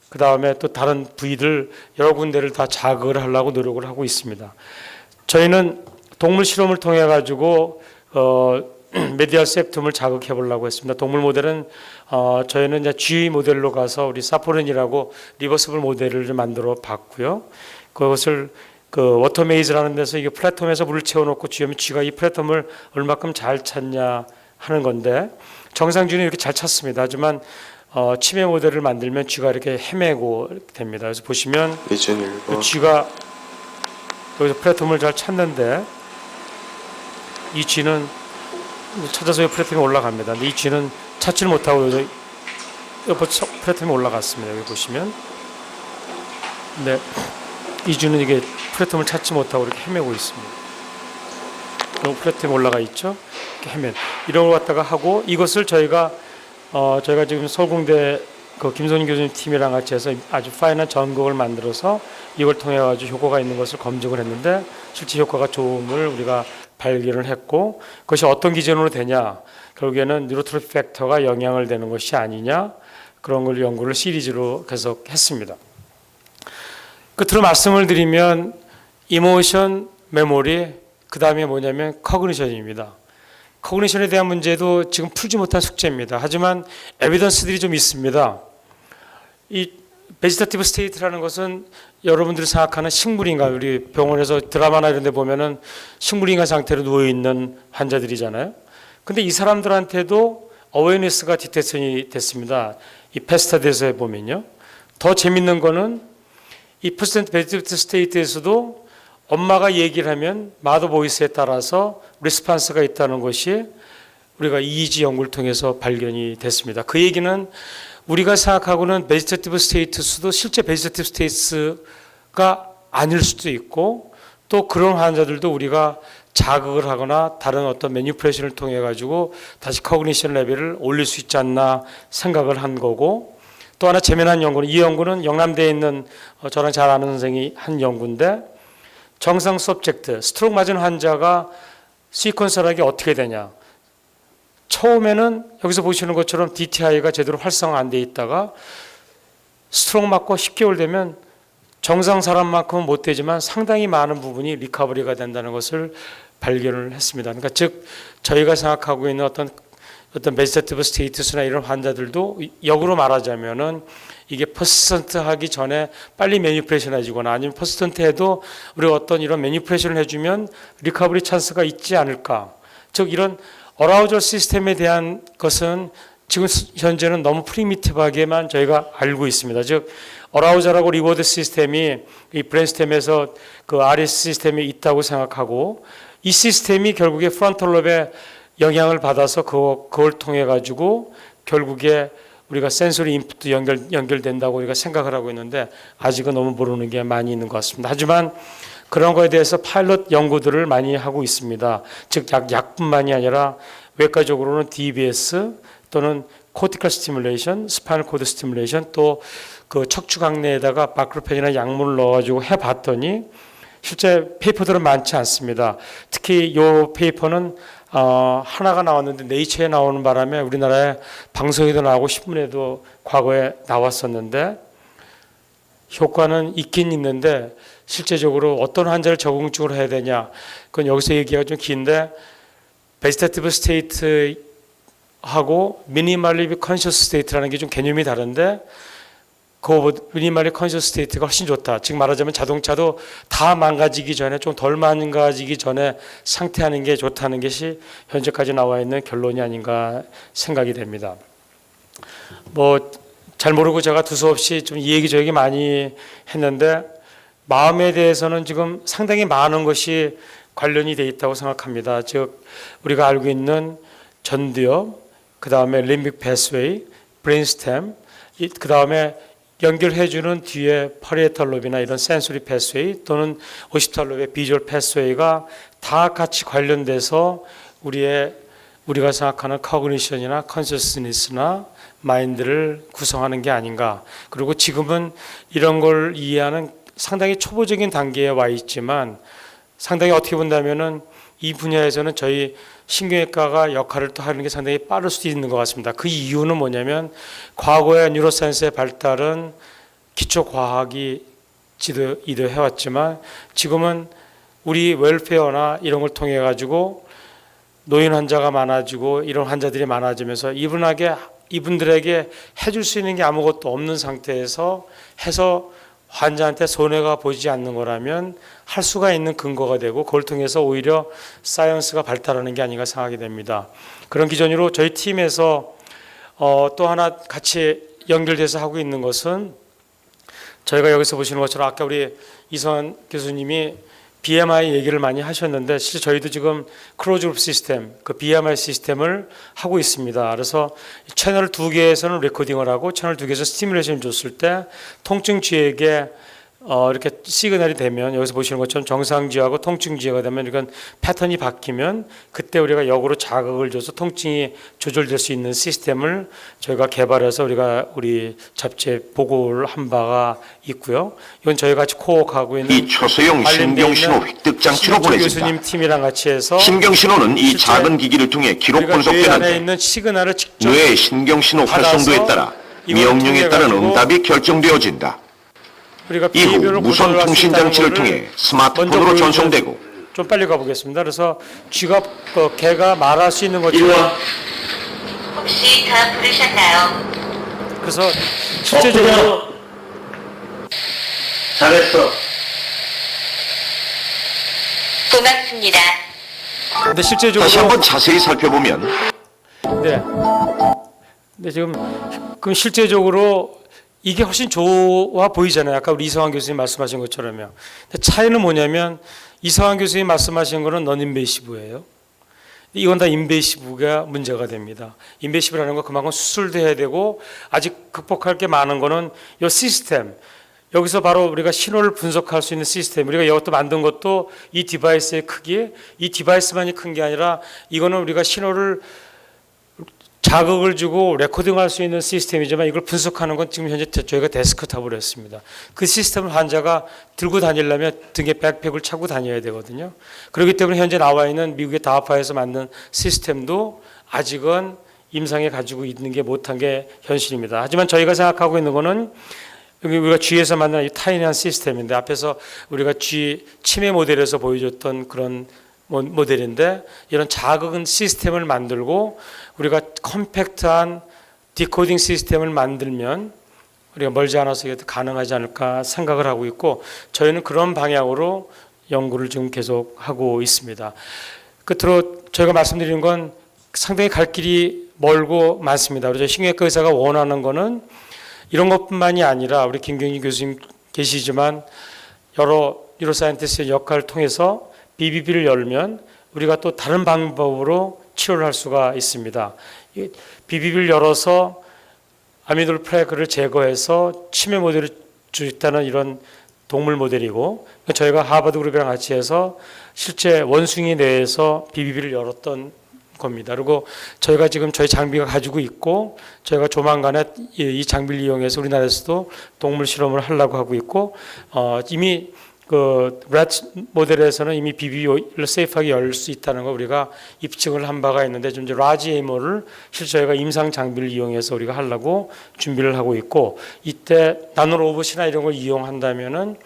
그 다음에 또 다른 부위들 여러 군데를 다 자극을 하려고 노력을 하고 있습니다. 저희는 동물 실험을 통해 가지고 메디얼 septum을 자극해 보려고 했습니다. 동물 모델은 저희는 이제 G 모델로 가서 우리 사포린이라고 리버스블 모델을 만들어 봤고요. 그것을 그 워터메이즈라는 데서 이게 플랫폼에서 물을 채워놓고 쥐하면 쥐가 이 플랫폼을 얼마큼 잘 찾냐 하는 건데 정상쥐는 이렇게 잘 찾습니다. 하지만 치매 모델을 만들면 쥐가 이렇게 헤매고 됩니다. 그래서 보시면 그 쥐가 여기서 플랫폼을 잘 찾는데 이 쥐는 찾아서 플랫폼에 올라갑니다. 근데 이 쥐는 찾지를 못하고 여기 플랫폼에 올라갔습니다. 여기 보시면 근데 이 쥐는 이게 플랫폼을 찾지 못하고 이렇게 헤매고 있습니다. 플랫폼에 올라가 있죠. 헤맨 이런 걸 갖다가 하고 이것을 저희가 지금 서울공대 그 김선희 교수님 팀이랑 같이 해서 아주 파인한 전극을 만들어서 이걸 통해 가지고 효과가 있는 것을 검증을 했는데 실제 효과가 좋음을 우리가 발견을 했고 그것이 어떤 기준으로 되냐 결국에는 뉴로트로피 팩터가 영향을 내는 것이 아니냐 그런 걸 연구를 시리즈로 계속 했습니다. 끝으로 말씀을 드리면 이모션, 메모리 그 다음에 뭐냐면 커그니션입니다. 커그니션에 대한 문제도 지금 풀지 못한 숙제입니다. 하지만 에비던스들이 좀 있습니다. 이 베지터티브 스테이트라는 것은 여러분들이 생각하는 식물인가 우리 병원에서 드라마나 이런 데 보면은 식물인간 상태로 누워 있는 환자들이잖아요. 근데 이 사람들한테도 어웨이니스가 디텍션이 됐습니다. 이 페스타드에서 보면요. 더 재밌는 거는 이 퍼센트 베지터티브 스테이트에서도 엄마가 얘기를 하면 마더 보이스에 따라서 리스판스가 있다는 것이 우리가 EEG 연구를 통해서 발견이 됐습니다. 그 얘기는 우리가 생각하고는 베지터티브 스테이트스도 실제 베지터티브 스테이트스가 아닐 수도 있고 또 그런 환자들도 우리가 자극을 하거나 다른 어떤 매니플레이션을 통해 가지고 다시 커그니션 레벨을 올릴 수 있지 않나 생각을 한 거고 또 하나 재미난 연구는 이 연구는 영남대에 있는 저랑 잘 아는 선생님이 한 연구인데 정상 서브젝트, 스트로크 맞은 환자가 시퀀설하게 어떻게 되냐. 처음에는 여기서 보시는 것처럼 DTI가 제대로 활성화 안 돼 있다가 스트로크 맞고 10개월 되면 정상 사람만큼은 못 되지만 상당히 많은 부분이 리커버리가 된다는 것을 발견을 했습니다. 그러니까 즉 저희가 생각하고 있는 어떤 베지터티브 스테이투스나 이런 환자들도 역으로 말하자면은 이게 퍼시스턴트 하기 전에 빨리 매니플레이션 해주거나 아니면 퍼시스턴트 해도 우리가 어떤 이런 매니플레이션을 해주면 리커버리 찬스가 있지 않을까. 즉 이런 어라우절 시스템에 대한 것은 지금 현재는 너무 프리미티브하게만 저희가 알고 있습니다. 즉 어라우절하고 리워드 시스템이 이 브레인스템에서 그 RS 시스템이 있다고 생각하고 이 시스템이 결국에 프론탈 롭에 영향을 받아서 그걸 통해 가지고 결국에 우리가 센소리 인풋도 연결된다고 우리가 생각을 하고 있는데 아직은 너무 모르는 게 많이 있는 것 같습니다. 하지만 그런 거에 대해서 파일럿 연구들을 많이 하고 있습니다. 즉 약뿐만이 아니라 외과적으로는 DBS 또는 코티컬 스티뮬레이션, 스파이널 코드 스티뮬레이션, 또 그 척추 강내에다가 바크로펜이나 약물을 넣어가지고 해봤더니 실제 페이퍼들은 많지 않습니다. 특히 이 페이퍼는 하나가 나왔는데 네이처에 나오는 바람에 우리나라에 방송에도 나오고 신문에도 과거에 나왔었는데 효과는 있긴 있는데 실제적으로 어떤 환자를 적응적으로 해야 되냐, 그건 여기서 얘기가 좀 긴데 베지테티브 스테이트하고 미니멀리 컨셔스 스테이트라는 게 좀 개념이 다른데 그 미니멀리 컨셔스 스테이트가 훨씬 좋다. 즉 말하자면 자동차도 다 망가지기 전에, 좀 덜 망가지기 전에 상태하는 게 좋다는 것이 현재까지 나와 있는 결론이 아닌가 생각이 됩니다. 뭐 잘 모르고 제가 두서없이 좀 이 얘기 저 얘기 많이 했는데 마음에 대해서는 지금 상당히 많은 것이 관련이 돼 있다고 생각합니다. 즉 우리가 알고 있는 전두엽, 그 다음에 림빅 패스웨이, 브레인스템, 그 다음에 연결해주는 뒤에 파리에탈 로브나 이런 센소리 패스웨이 또는 오시탈 로브의 비주얼 패스웨이가 다 같이 관련돼서 우리가 생각하는 커그니션이나 컨셔스니스나 마인드를 구성하는 게 아닌가. 그리고 지금은 이런 걸 이해하는 상당히 초보적인 단계에 와 있지만 상당히 어떻게 본다면은 이 분야에서는 저희 신경외과가 역할을 또 하는 게 상당히 빠를 수도 있는 것 같습니다. 그 이유는 뭐냐면 과거의 뉴로사이언스의 발달은 기초과학이 지도해왔지만 지금은 우리 웰페어나 이런 걸 통해 가지고 노인 환자가 많아지고 이런 환자들이 많아지면서 이분들에게 해줄 수 있는 게 아무것도 없는 상태에서 해서 환자한테 손해가 보이지 않는 거라면 할 수가 있는 근거가 되고 그걸 통해서 오히려 사이언스가 발달하는 게 아닌가 생각이 됩니다. 그런 기준으로 저희 팀에서 또 하나 같이 연결돼서 하고 있는 것은 저희가 여기서 보시는 것처럼 아까 우리 이성환 교수님이 BMI 얘기를 많이 하셨는데 실제 저희도 지금 클로즈그룹 시스템, 그 BMI 시스템을 하고 있습니다. 그래서 채널 2개에서는 레코딩을 하고 채널 2개에서 스티뮬레이션을 줬을 때 통증쥐에게 이렇게 시그널이 되면 여기서 보시는 것처럼 정상쥐하고 통증쥐가 되면 이건 패턴이 바뀌면 그때 우리가 역으로 자극을 줘서 통증이 조절될 수 있는 시스템을 저희가 개발해서 우리 잡지에 보고를 한 바가 있고요. 이건 저희 같이 코워크하고 있는 이 초소형 신경신호 획득 장치로 보내진다. 교수님 팀이랑 같이 해서 신경신호는 이 작은 기기를 통해 기록 우리가 뇌 안에 분석되는데 있는 시그널을 직접 뇌의 신경신호 활성도에 따라 이걸 명령에 따른 통해 응답이 결정되어진다. 우리가 이후 비밀을 무선 구별할 수 통신 있다는 장치를 거를 통해 먼저 스마트폰으로 보여주는- 전송되고 좀 빨리 가보겠습니다. 그래서 쥐가 개가 말할 수 있는 것처럼 혹시 다 부르셨나요? 그래서 실제적으로 잘했어. 고맙습니다. 근데 다시 실제적으로 한번 자세히 살펴보면 네. 근데 지금 그럼 실제적으로 이게 훨씬 좋아 보이잖아요. 아까 우리 이성환 교수님 말씀하신 것처럼요. 근데 차이는 뭐냐면 이성환 교수님 말씀하신 거는 non-invasive예요. 이건 다 인베이시브가 문제가 됩니다. 인베이시브라는 건 그만큼 수술도 해야 되고 아직 극복할 게 많은 거는 이 시스템. 여기서 바로 우리가 신호를 분석할 수 있는 시스템. 우리가 이것도 만든 것도 이 디바이스의 크기, 이 디바이스만이 큰 게 아니라 이거는 우리가 신호를 자극을 주고 레코딩할 수 있는 시스템이지만 이걸 분석하는 건 지금 현재 저희가 데스크탑으로 했습니다. 그 시스템을 환자가 들고 다니려면 등에 백팩을 차고 다녀야 되거든요. 그렇기 때문에 현재 나와 있는 미국의 다파에서 만든 시스템도 아직은 임상에 가지고 있는 게 못한 게 현실입니다. 하지만 저희가 생각하고 있는 거는 여기 우리가 G에서 만든 이 타이니한 시스템인데 앞에서 우리가 G 치매 모델에서 보여줬던 그런 모델인데 이런 자극은 시스템을 만들고 우리가 컴팩트한 디코딩 시스템을 만들면 우리가 멀지 않아서 이게 가능하지 않을까 생각을 하고 있고 저희는 그런 방향으로 연구를 지금 계속 하고 있습니다. 끝으로 저희가 말씀드리는 건 상당히 갈 길이 멀고 많습니다. 그래서 신경외과 의사가 원하는 거는 이런 것뿐만이 아니라 우리 김경진 교수님 계시지만 여러 뉴로사이언티스트의 역할을 통해서 BBB를 열면 우리가 또 다른 방법으로 치료를 할 수가 있습니다. BBB를 열어서 아미돌 플래그를 제거해서 치매 모델을 주있다는 이런 동물 모델이고 저희가 하버드 그룹이랑 같이 해서 실제 원숭이 뇌에서 BBB를 열었던 겁니다. 그리고 저희가 지금 저희 장비가 가지고 있고 저희가 조만간에 이 장비를 이용해서 우리나라에서도 동물 실험을 하려고 하고 있고 이미 그 렛 모델에서는 이미 BB를 세이프하게 열 수 있다는 거 우리가 입증을 한 바가 있는데 좀 이제 라지 에이머를 실제 저희가 임상 장비를 이용해서 우리가 하려고 준비를 하고 있고 이때 나노 로봇이나 이런 걸 이용한다면은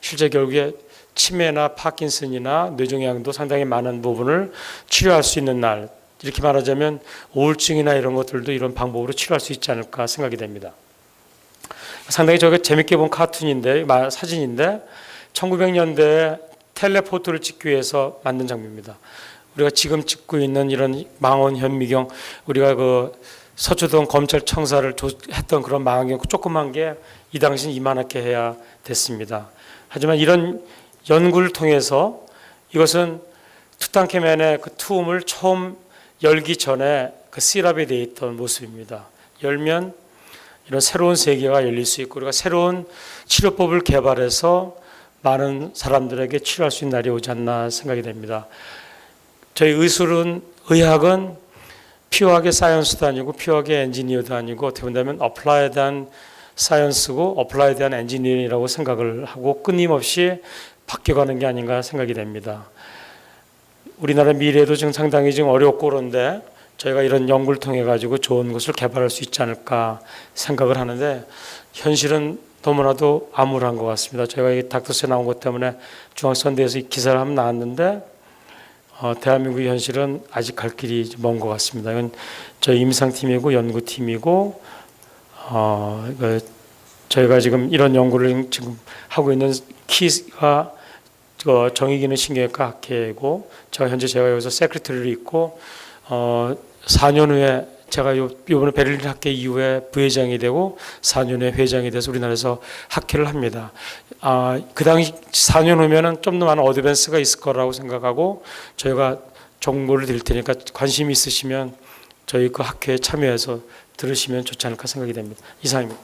실제 결국에 치매나 파킨슨이나 뇌종양도 상당히 많은 부분을 치료할 수 있는 날 이렇게 말하자면 우울증이나 이런 것들도 이런 방법으로 치료할 수 있지 않을까 생각이 됩니다. 상당히 저게 재밌게 본 카툰인데 사진인데 1900년대에 텔레포트를 찍기 위해서 만든 장비입니다. 우리가 지금 찍고 있는 이런 망원 현미경 우리가 그 서초동 검찰 청사를 했던 그런 망원경 조그만 게 이 당시는 이만하게 해야 됐습니다. 하지만 이런 연구를 통해서 이것은 투탕카멘의 그 투움을 처음 열기 전에 그 시랍이 되어 있던 모습입니다. 열면 이런 새로운 세계가 열릴 수 있고 우리가 새로운 치료법을 개발해서 많은 사람들에게 치료할 수 있는 날이 오지 않나 생각이 됩니다. 저희 의학은 피어하게 사이언스도 아니고 피어하게 엔지니어도 아니고 어떻게 본다면 어플라이드한 사이언스고 어플라이드한 엔지니어링이라고 생각을 하고 끊임없이 바뀌어가는 게 아닌가 생각이 됩니다. 우리나라 미래도 지금 상당히 지금 어렵고 그런데 저희가 이런 연구를 통해 가지고 좋은 것을 개발할 수 있지 않을까 생각을 하는데 현실은 너무나도 암울한 것 같습니다. 저희가 이 닥터스에 나온 것 때문에 중앙선대에서 이 기사를 한번 나왔는데 대한민국의 현실은 아직 갈 길이 먼 것 같습니다. 이건 저희 임상팀이고 연구팀이고 저희가 지금 이런 연구를 지금 하고 있는 키가 정의기능 신경외과 학회고 제가 여기서 세크리터리를 있고 4년 후에 제가 이번에 베를린 학회 이후에 부회장이 되고 4년 후에 회장이 돼서 우리나라에서 학회를 합니다. 그 당시 4년 후면은 좀 더 많은 어드밴스가 있을 거라고 생각하고 저희가 정보를 드릴 테니까 관심이 있으시면 저희 그 학회에 참여해서 들으시면 좋지 않을까 생각이 됩니다. 이상입니다.